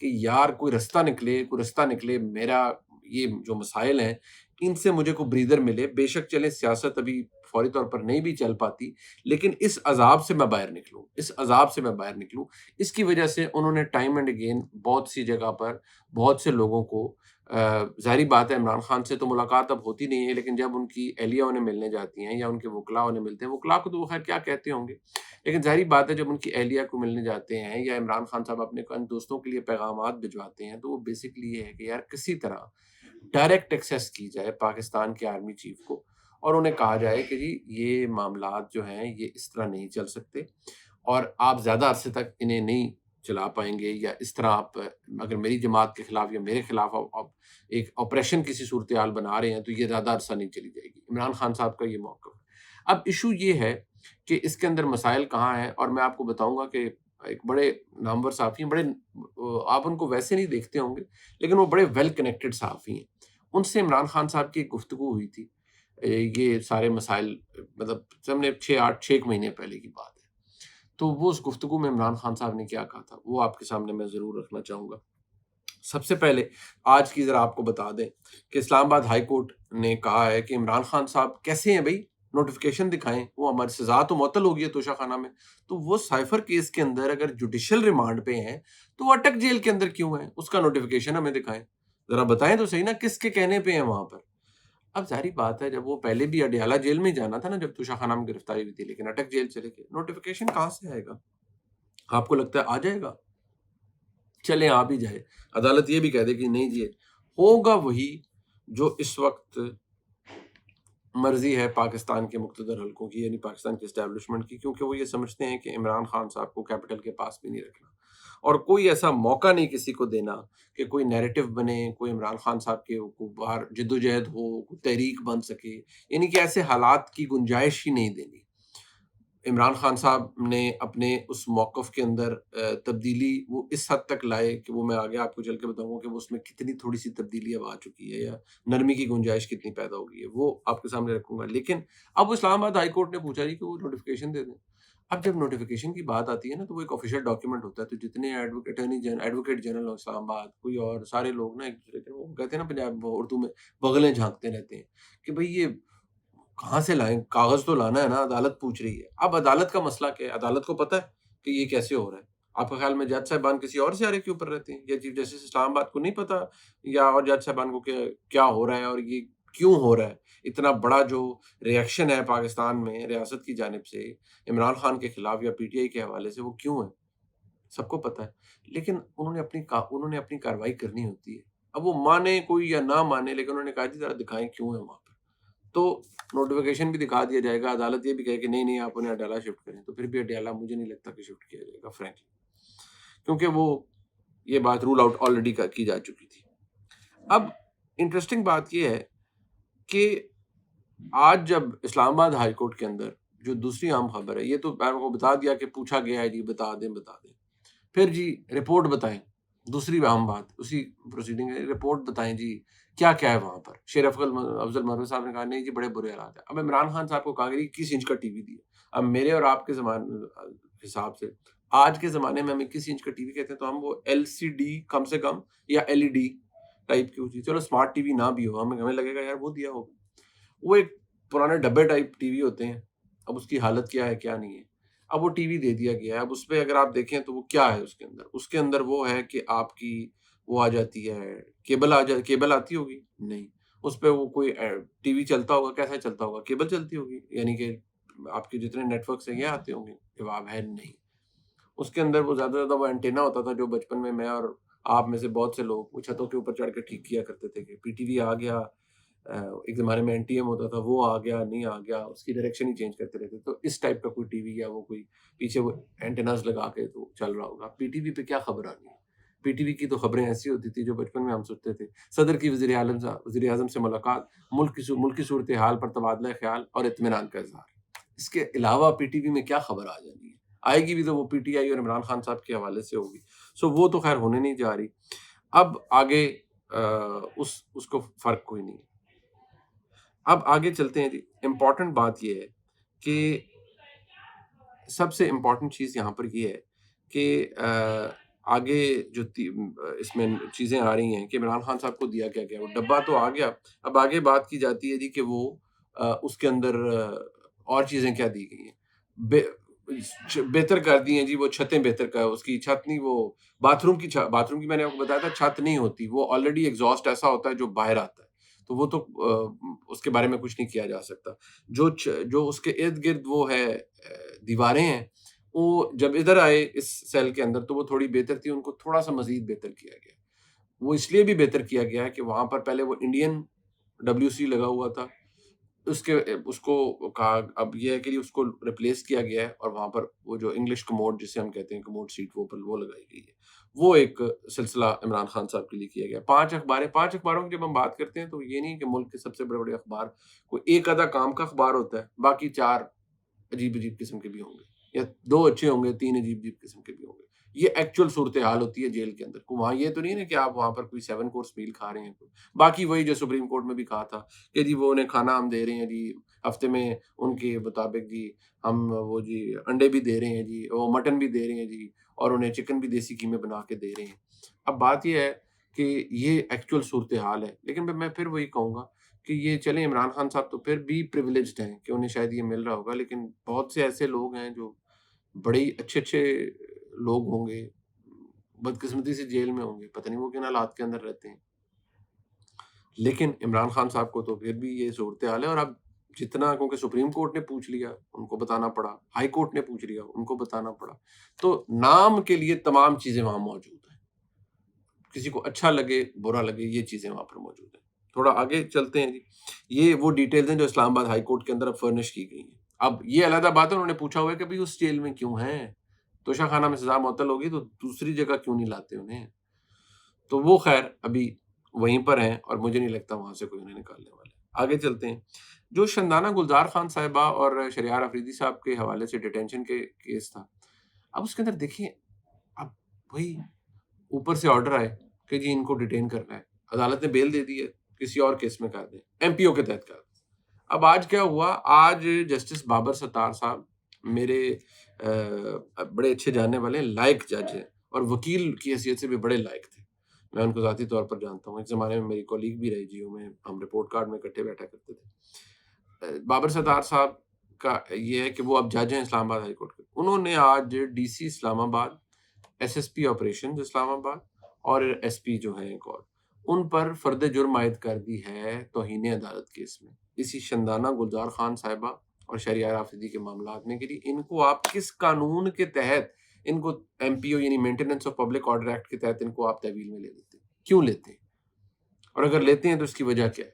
کہ یار کوئی رستہ نکلے، میرا یہ جو مسائل ہیں ان سے مجھے کوئی بریدر ملے. بے شک چلیں سیاست ابھی فوری طور پر نہیں بھی چل پاتی، لیکن اس عذاب سے میں باہر نکلوں، اس عذاب سے میں باہر نکلوں. اس کی وجہ سے انہوں نے ٹائم اینڈ اگین بہت سی جگہ پر بہت سے لوگوں کو ظاہری بات ہے عمران خان سے تو ملاقات اب ہوتی نہیں ہے، لیکن جب ان کی اہلیہ انہیں ملنے جاتی ہیں یا ان کے وکلاء انہیں ملتے ہیں، وکلاء کو تو وہ خیر کیا کہتے ہوں گے، لیکن ظاہری بات ہے جب ان کی اہلیہ کو ملنے جاتے ہیں یا عمران خان صاحب اپنے دوستوں کے لیے پیغامات بھجواتے ہیں، تو وہ بیسکلی یہ ہے کہ یار کسی طرح ڈائریکٹ ایکسیس کی جائے پاکستان کے آرمی چیف کو اور انہیں کہا جائے کہ جی یہ معاملات جو ہیں یہ اس طرح نہیں چل سکتے اور آپ زیادہ عرصے تک انہیں نہیں چلا پائیں گے، یا اس طرح آپ اگر میری جماعت کے خلاف یا میرے خلاف آپ ایک آپریشن کسی صورتحال بنا رہے ہیں تو یہ زیادہ عرصہ نہیں چلی جائے گی. عمران خان صاحب کا یہ موقف ہے. اب ایشو یہ ہے کہ اس کے اندر مسائل کہاں ہیں، اور میں آپ کو بتاؤں گا کہ ایک بڑے نامور صحافی ہیں، آپ ان کو ویسے نہیں دیکھتے ہوں گے لیکن وہ بڑے ویل کنیکٹڈ صحافی ہیں. ان سے عمران خان صاحب کی ایک گفتگو ہوئی تھی، یہ سارے مسائل مطلب ہم نے 6 مہینے پہلے کی بات ہے. تو وہ اس گفتگو میں عمران خان صاحب نے کیا کہا تھا وہ آپ کے سامنے میں ضرور رکھنا چاہوں گا. سب سے پہلے آج کی ذرا آپ کو بتا دیں کہ اسلام آباد ہائی کورٹ نے کہا ہے کہ عمران خان صاحب کیسے ہیں بھائی، نوٹیفیکیشن دکھائیں. وہ ہماری سزا تو معطل ہو گئی ہے توشہ خانہ میں، تو وہ سائفر کیس کے اندر اگر جوڈیشل ریمانڈ پہ ہیں تو وہ اٹک جیل کے اندر کیوں ہیں، اس کا نوٹیفیکیشن ہمیں دکھائیں. ذرا بتائیں تو صحیح نا کس کے کہنے پہ ہیں وہاں پر. اب ظاہری بات ہے جب وہ پہلے بھی اڈیالہ جیل میں جانا تھا نا جب توشہ خانہ میں گرفتاری ہوئی تھی، لیکن اٹک جیل چلے گئے. نوٹیفیکیشن کہاں سے آئے گا؟ آپ کو لگتا ہے آ جائے گا؟ چلے آ بھی جائے، عدالت یہ بھی کہہ دے کہ نہیں جی ہوگا وہی جو اس وقت مرضی ہے پاکستان کے مقتدر حلقوں کی، یعنی پاکستان کی اسٹیبلشمنٹ کی، کیونکہ وہ یہ سمجھتے ہیں کہ عمران خان صاحب کو کیپٹل کے پاس بھی نہیں رکھنا اور کوئی ایسا موقع نہیں کسی کو دینا کہ کوئی نیریٹو بنے، کوئی عمران خان صاحب کے باہر جد و جہد ہو، کوئی تحریک بن سکے، یعنی کہ ایسے حالات کی گنجائش ہی نہیں دینی. عمران خان صاحب نے اپنے اس موقف کے اندر تبدیلی وہ اس حد تک لائے کہ وہ میں آگے آپ کو چل کے بتاؤں گا کہ وہ اس میں کتنی تھوڑی سی تبدیلی اب آ چکی ہے یا نرمی کی گنجائش کتنی پیدا ہو گئی ہے، وہ آپ کے سامنے رکھوں گا. لیکن اب اسلام آباد ہائی کورٹ نے پوچھا جی کہ وہ نوٹیفیکیشن دے دیں. اب جب نوٹیفیکیشن کی بات آتی ہے نا تو وہ ایک آفیشیل ڈاکیومنٹ ہوتا ہے، تو جتنے ایڈوکیٹ جنرل اسلام آباد کوئی اور سارے لوگ نا ایک دوسرے کے وہ کہتے ہیں نا پنجاب اردو میں بغلیں جھانکتے رہتے ہیں کہ بھئی یہ کہاں سے لائیں، کاغذ تو لانا ہے نا، عدالت پوچھ رہی ہے. اب عدالت کا مسئلہ کیا ہے، عدالت کو پتہ ہے کہ یہ کیسے ہو رہا ہے. آپ کے خیال میں جج صاحبان کسی اور سیارے کے اوپر رہتے ہیں، یا چیف جسٹس اسلام آباد کو نہیں پتہ یا اور جج صاحبان کو کہ کیا ہو رہا ہے اور یہ کیوں ہو رہا ہے. اتنا بڑا جو ریئیکشن ہے پاکستان میں ریاست کی جانب سے عمران خان کے خلاف یا پی ٹی آئی کے حوالے سے، وہ کیوں ہے سب کو پتہ ہے. لیکن انہوں نے اپنی کارروائی کرنی ہوتی ہے. اب وہ مانے کوئی یا نہ مانے، لیکن انہوں نے کہا جی ذرا دکھائیں کیوں ہے وہاں پر. تو نوٹیفیکیشن بھی دکھا دیا جائے گا، عدالت یہ بھی کہے کہ نہیں نہیں آپ انہیں اڈیالہ شفٹ کریں، تو پھر بھی اڈیالہ مجھے نہیں لگتا کہ شفٹ کیا جائے گا فرینکلی، کیونکہ وہ یہ بات رول آؤٹ آلریڈی کی جا چکی تھی. اب انٹرسٹنگ بات یہ ہے کہ آج جب اسلام آباد ہائی کورٹ کے اندر جو دوسری اہم خبر ہے، یہ تو میں کو بتا دیا کہ پوچھا گیا ہے جی بتا دیں، پھر جی رپورٹ بتائیں. دوسری اہم بات اسی پروسیڈنگ ہے، رپورٹ بتائیں جی کیا کیا ہے وہاں پر. شیر افضل مروی صاحب نے کہا نہیں جی بڑے برے حالات ہیں. اب عمران خان صاحب کو کہا کہ 21 انچ کا ٹی وی دیا. اب میرے اور آپ کے حساب سے آج کے زمانے میں ہم 21 انچ کا ٹی وی کہتے ہیں تو ہم وہ ایل سی ڈی کم سے کم یا ایل ای ڈی ٹائپ کی ہوتی ہے. چلو اسمارٹ ٹی وی نہ بھی ہو، ہمیں لگے گا یار وہ دیا ہوگا. وہ ایک پرانے ڈبے ٹائپ ٹی وی ہوتے ہیں. اب اس کی حالت کیا ہے کیا نہیں ہے. اب وہ ٹی وی دے دیا گیا ہے. اب اس پہ اگر آپ دیکھیں تو وہ کیا ہے اس کے اندر وہ ہے کہ آپ کی وہ آ جاتی ہے کیبل آتی ہوگی نہیں، اس پہ وہ کوئی ٹی وی چلتا ہوگا، کیسا چلتا ہوگا، کیبل چلتی ہوگی، یعنی کہ آپ کے جتنے نیٹ ورکس ہیں یہ آتے ہوں گے. جواب ہے نہیں. اس کے اندر وہ زیادہ سے زیادہ وہ اینٹینا ہوتا تھا جو بچپن میں اور آپ میں سے بہت سے لوگ وہ چھتوں کے اوپر چڑھ کے ٹھیک کیا کرتے تھے کہ پی ٹی وی آ گیا. ایک زمانے میں این ٹی ایم ہوتا تھا، وہ آ گیا نہیں آ گیا، اس کی ڈائریکشن ہی چینج کرتے رہتے. تو اس ٹائپ کا کوئی ٹی وی یا وہ کوئی پیچھے وہ اینٹیناز لگا کے تو چل رہا ہوگا. پی ٹی وی پہ کیا خبر آنی ہے. پی ٹی وی کی تو خبریں ایسی ہوتی تھی جو بچپن میں ہم سنتے تھے. صدر کی وزیر اعظم سے ملاقات، ملکی صورتحال پر تبادلہ خیال اور اطمینان کا اظہار. اس کے علاوہ پی ٹی وی میں کیا خبر آ جانی ہے. آئے گی بھی تو وہ پی ٹی آئی اور عمران خان صاحب کے حوالے سے ہوگی. سو وہ تو خیر ہونے نہیں جا رہی. اب آگے اس کو فرق کوئی نہیں. اب آگے چلتے ہیں جی. امپورٹنٹ بات یہ ہے کہ سب سے امپورٹنٹ چیز یہاں پر یہ ہے کہ آگے جو اس میں چیزیں آ رہی ہیں کہ عمران خان صاحب کو دیا کیا گیا، وہ ڈبہ تو آ گیا، اب آگے بات کی جاتی ہے جی کہ وہ اس کے اندر اور چیزیں کیا دی گئی ہیں، بہتر کر دی ہیں جی، وہ چھتیں بہتر کر، اس کی چھت نہیں، وہ باتھ روم کی میں نے آپ کو بتایا تھا چھت نہیں ہوتی، وہ آلریڈی ایگزاسٹ ایسا ہوتا ہے جو باہر آتا ہے، تو وہ تو اس کے بارے میں کچھ نہیں کیا جا سکتا۔ جو اس کے ارد گرد وہ ہے دیواریں ہیں، وہ جب ادھر آئے اس سیل کے اندر تو وہ تھوڑی بہتر تھی، ان کو تھوڑا سا مزید بہتر کیا گیا۔ وہ اس لیے بھی بہتر کیا گیا ہے کہ وہاں پر پہلے وہ انڈین WC لگا ہوا تھا، اس کو کہا اب یہ ہے کہ اس کو ریپلیس کیا گیا ہے، اور وہاں پر وہ جو انگلش کموڈ جسے ہم کہتے ہیں کموڈ سیٹ وہ لگائی گئی ہے۔ وہ ایک سلسلہ عمران خان صاحب کے لیے کیا گیا۔ 5 اخباروں کی جب ہم بات کرتے ہیں تو یہ نہیں کہ ملک کے سب سے بڑے بڑے اخبار، کوئی ایک آدھا کام کا اخبار ہوتا ہے، باقی 4 عجیب قسم کے بھی ہوں گے، یا 2 اچھے ہوں گے، 3 عجیب قسم کے بھی ہوں گے۔ یہ ایکچوئل صورتحال ہوتی ہے جیل کے اندر، وہاں یہ تو نہیں ہے کہ آپ وہاں پر کوئی 7 کورس میل کھا رہے ہیں، باقی وہی جو سپریم کورٹ میں بھی کہا تھا کہ جی وہ انہیں کھانا ہم دے رہے ہیں جی، ہفتے میں ان کے مطابق جی ہم وہ جی انڈے بھی دے رہے ہیں جی، وہ مٹن بھی دے رہے ہیں جی، اور انہیں چکن بھی دیسی گھی میں بنا کے دے رہے ہیں۔ اب بات یہ ہے کہ یہ ایکچوئل صورتحال ہے، لیکن میں پھر وہی کہوں گا کہ یہ چلیں عمران خان صاحب تو پھر بھی پریویلیجڈ ہیں کہ انہیں شاید یہ مل رہا ہوگا، لیکن بہت سے ایسے لوگ ہیں جو بڑے ہی اچھے لوگ ہوں گے، بدقسمتی سے جیل میں ہوں گے، پتہ نہیں وہ کن حالات کے اندر رہتے ہیں، لیکن عمران خان صاحب کو تو پھر بھی یہ صورتحال ہے۔ اور اب جتنا، کیونکہ سپریم کورٹ نے پوچھ لیا ان کو بتانا پڑا، ہائی کورٹ نے پوچھ لیا ان کو بتانا پڑا، تو نام کے لیے تمام چیزیں وہاں موجود ہیں، کسی کو اچھا لگے برا لگے یہ چیزیں وہاں پر موجود ہیں۔ تھوڑا آگے چلتے ہیں جی، یہ وہ ڈیٹیلز ہیں جو اسلام آباد ہائی کورٹ کے اندر اب فرنش کی گئی ہیں۔ اب یہ علیحدہ بات ہے، انہوں نے پوچھا ہوا ہے کہ بھئی اس جیل میں کیوں ہیں، توشہ خانہ میں سزا معطل ہوگی تو دوسری جگہ کیوں نہیں لاتے انہیں، تو وہ خیر ابھی وہیں پر ہیں، اور مجھے نہیں لگتا وہاں سے کوئی انہیں نکالنے والے۔ آگے چلتے ہیں، جو شندانہ گلزار خان صاحبہ اور شہریار آفریدی صاحب کے حوالے سے ڈیٹینشن کے کیس تھا، اب اس کے اندر دیکھیں، اب وہی اوپر سے آرڈر آئے کہ جی ان کو ڈیٹین کرنا ہے، عدالت نے بیل دے دی ہے، کسی اور کیس میں کر دیں، MPO کے تحت کر دیں۔ اب آج کیا ہوا، آج جسٹس بابر ستار صاحب میرے بڑے اچھے جاننے والے لائق جج ہیں، اور وکیل کی حیثیت سے بھی بڑے لائق تھے، میں ان کو ذاتی طور پر جانتا ہوں، ایک زمانے میں میری کولیگ بھی رہی جیو میں، ہم رپورٹ کارڈ میں اکٹھے بیٹھا کرتے تھے۔ بابر ستار صاحب کا یہ ہے کہ وہ اب جج ہیں اسلام آباد ہائی کورٹ کے، انہوں نے آج DC اسلام آباد، SSP آپریشن اسلام آباد اور SP جو ہیں ایک اور، ان پر فرد جرم عائد کر دی ہے توہین عدالت کیس میں، اسی شندانہ گلزار خان صاحبہ اور شہریار آفریدی کے معاملات میں، کہ جی ان کو آپ کس قانون کے تحت ان کو MPO یعنی maintenance of public order act کے تحت ان کو آپ تحویل میں لے لیتے ہیں، کیوں لیتے ہیں، اور اگر لیتے ہیں تو اس کی وجہ کیا ہے،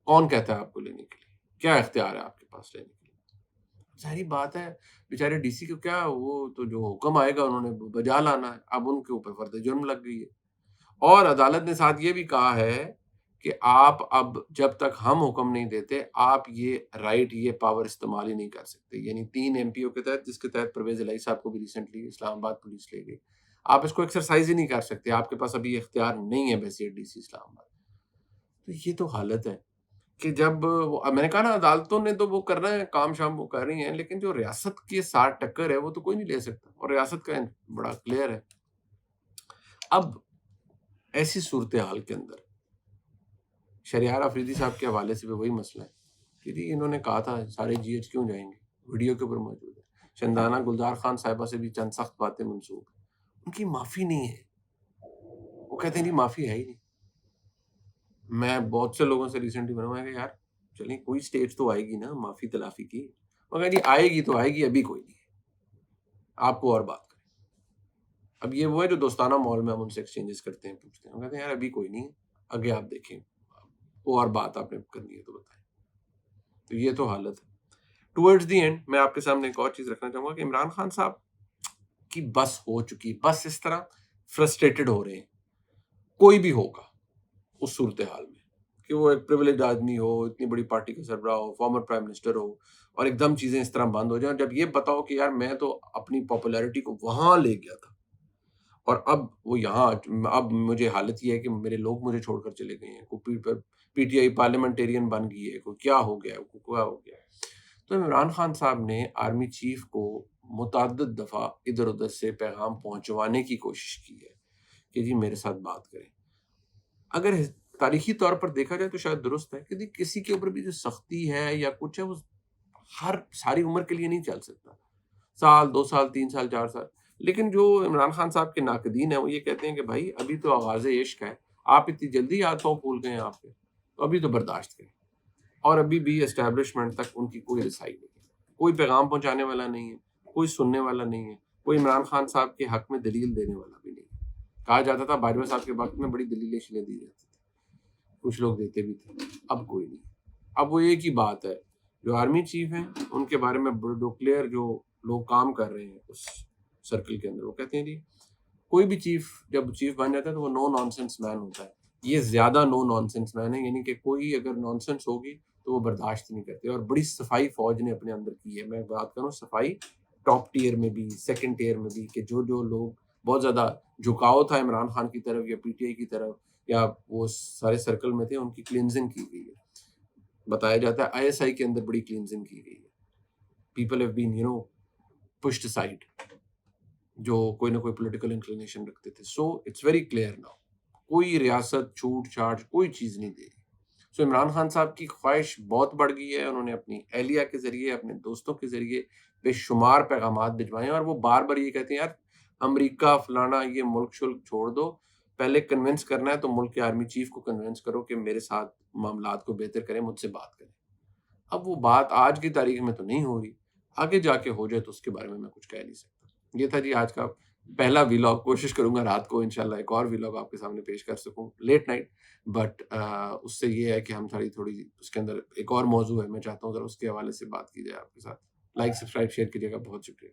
کون کہتا ہے آپ کو لینے کے لیے، کیا اختیار ہے آپ کے پاس لینے کے لیے؟ ظاہری بات ہے بیچارے DC کو کیا، وہ تو جو حکم آئے گا انہوں نے بجا لانا ہے، اب ان کے اوپر فرد جرم لگ گئی ہے، اور عدالت نے ساتھ یہ بھی کہا ہے کہ آپ اب جب تک ہم حکم نہیں دیتے آپ یہ رائٹ، یہ پاور استعمال ہی نہیں کر سکتے، یعنی 3 MPO کے تحت، جس کے تحت پرویز الہی صاحب کو بھی ریسنٹلی اسلام آباد پولیس لے گئی، آپ اس کو ایکسرسائز ہی نہیں کر سکتے، آپ کے پاس ابھی یہ اختیار نہیں ہے بحیثیت DC اسلام آباد۔ تو یہ تو حالت ہے کہ جب میں نے کہا نا عدالتوں نے تو وہ کر رہے ہیں کام شام، وہ کر رہی ہیں، لیکن جو ریاست کے ساتھ ٹکر ہے وہ تو کوئی نہیں لے سکتا، اور ریاست کا بڑا کلیئر ہے۔ اب ایسی صورتحال کے اندر شہریار آفریدی صاحب کے حوالے سے بھی وہی مسئلہ ہے کہ جی انہوں نے کہا تھا سارے GH کیوں جائیں گے، ویڈیو کے اوپر موجود ہے، شندانہ گلزار خان صاحبہ سے بھی چند سخت باتیں منسوخ ہیں، ان کی معافی نہیں ہے، وہ کہتے ہیں جی معافی ہے ہی نہیں۔ میں بہت سے لوگوں سے ریسنٹلی بنا ہوا ہے کہ یار چلیں کوئی سٹیج تو آئے گی نا معافی تلافی کی، مگر جی آئے گی تو آئے گی، ابھی کوئی نہیں ہے، آپ کو اور بات کریں۔ اب یہ وہ ہے جو دوستانہ ماحول میں ہم ان سے ایکسچینجز کرتے ہیں، پوچھتے ہیں، وہ کہتے ہیں یار ابھی کوئی نہیں ہے، آگے آپ دیکھیں، وہ اور بات آپ نے کرنی ہے تو بتائیں۔ تو یہ تو حالت ہے۔ ٹورڈز دی اینڈ میں آپ کے سامنے ایک اور چیز رکھنا چاہوں گا کہ عمران خان صاحب کی بس ہو چکی، بس اس طرح فرسٹریٹڈ ہو رہے ہیں، کوئی بھی ہوگا اس صورتحال میں کہ وہ ایک پریویلیج آدمی ہو، اتنی بڑی پارٹی کا سربراہ ہو، فارمر پرائم منسٹر ہو، اور ایک دم چیزیں اس طرح بند ہو جائیں، جب یہ بتاؤ کہ یار میں تو اپنی پاپولیرٹی کو وہاں لے گیا تھا، اور اب وہ یہاں، اب مجھے حالت یہ ہے کہ میرے لوگ مجھے چھوڑ کر چلے گئے ہیں، کوئی PTI پارلیمنٹیرین بن گئی ہے، کوئی کیا ہو گیا ہے، کوئی کیا ہو گیا ہے۔ تو عمران خان صاحب نے آرمی چیف کو متعدد دفعہ ادھر ادھر سے پیغام پہنچوانے کی کوشش کی ہے کہ جی میرے ساتھ بات کریں. اگر تاریخی طور پر دیکھا جائے تو شاید درست ہے کہ کسی کے اوپر بھی جو سختی ہے یا کچھ ہے وہ ہر ساری عمر کے لیے نہیں چل سکتا، سال 2 سال 3 سال 4 سال. لیکن جو عمران خان صاحب کے ناقدین ہیں وہ یہ کہتے ہیں کہ بھائی ابھی تو آغاز عشق ہے، آپ اتنی جلدی ہاتھوں پھول گئے ہیں آپ کے، تو ابھی تو برداشت کریں. اور ابھی بھی اسٹیبلشمنٹ تک ان کی کوئی رسائی نہیں ہے، کوئی پیغام پہنچانے والا نہیں ہے، کوئی سننے والا نہیں ہے، کوئی عمران خان صاحب کے حق میں دلیل دینے والا بھی نہیں ہے. کہا جاتا تھا باجوہ صاحب کے وقت میں بڑی دلیلیں شیلیں دی جاتی تھی، کچھ لوگ دیتے بھی تھے، اب کوئی نہیں. اب وہ ایک ہی بات ہے، جو آرمی چیف ہیں ان کے بارے میں ڈکلیئر جو لوگ کام کر رہے ہیں اس سرکل کے اندر، وہ کہتے ہیں جی کوئی بھی چیف جب چیف بن جاتا ہے تو وہ نو نانسنس مین ہوتا ہے. یہ زیادہ نو نانسنس مین ہے، یعنی کہ کوئی اگر نانسنس ہوگی تو وہ برداشت نہیں کرتے. اور بڑی صفائی فوج نے اپنے اندر کی ہے. میں بات کروں صفائی ٹاپ ٹیئر میں بھی، سیکنڈ ٹیئر میں بھی، کہ جو لوگ بہت زیادہ جھکاؤ تھا عمران خان کی طرف یا پی ٹی آئی کی طرف یا وہ سارے سرکل میں تھے، ان کی کلینزنگ کی گئی ہے. بتایا جاتا ہے آئی ایس آئی کے اندر بڑی کلینزنگ کی گئی ہے. People have been pushed aside جو کوئی نہ کوئی پولیٹیکل انکلینیشن رکھتے تھے. So it's very clear now, کوئی ریاست چھوٹ چھاٹ کوئی چیز نہیں دے رہی. سو عمران خان صاحب کی خواہش بہت بڑھ گئی ہے. انہوں نے اپنی اہلیہ کے ذریعے، اپنے دوستوں کے ذریعے بے شمار پیغامات بھجوائے ہیں، اور وہ بار بار یہ کہتے ہیں یار امریکہ فلانا یہ ملک شلک چھوڑ دو، پہلے کنونس کرنا ہے تو ملک کے آرمی چیف کو کنونس کرو کہ میرے ساتھ معاملات کو بہتر کریں، مجھ سے بات کریں. اب وہ بات آج کی تاریخ میں تو نہیں ہو رہی، آگے جا کے ہو جائے تو اس کے بارے میں کچھ کہہ نہیں سکتا. یہ تھا جی آج کا پہلا ویلاگ. کوشش کروں گا رات کو انشاءاللہ ایک اور ویلاگ آپ کے سامنے پیش کر سکوں لیٹ نائٹ. بٹ اس سے یہ ہے کہ ہم تھوڑی اس کے اندر ایک اور موضوع ہے، میں چاہتا ہوں ذرا اس کے حوالے سے بات کی جائے آپ کے ساتھ. لائک سبسکرائب شیئر کیجیے گا. بہت شکریہ.